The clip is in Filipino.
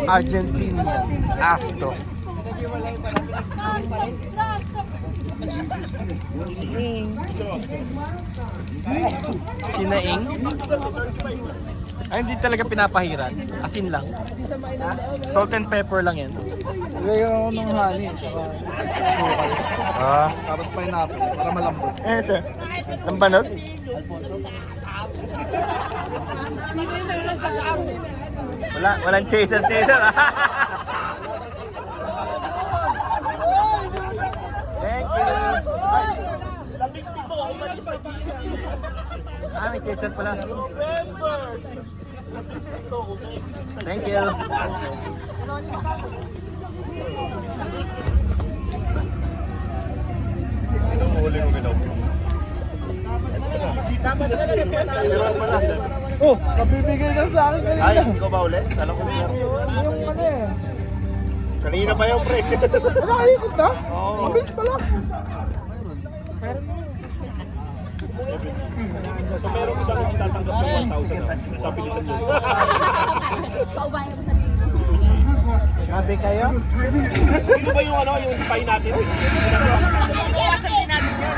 Argentinian. Afto. Kinaing? Ay, hindi talaga pinapahiran. Asin lang. Salt and pepper lang yan. Lagyan ako ng honey. Sukal. Ah. Tapos pineapple. Para malambot. Ito. Ang banot? Walang chaser. Thank you. May chaser pala. Thank you. Huli ko ginaw. Oh, kabibigay na sa akin kanina. Ay, ikaw ba ulit? Alam ko meron. Yung ano eh. Kanina pa yung pre. Nakikot na? Oo. Mabit pala. So meron isang itatanggap ng 1,000 sa pilitan nyo. Paubayan mo sa dito. Sabi kayo? Sino ba yung yung pay natin? Iwasan din natin yan.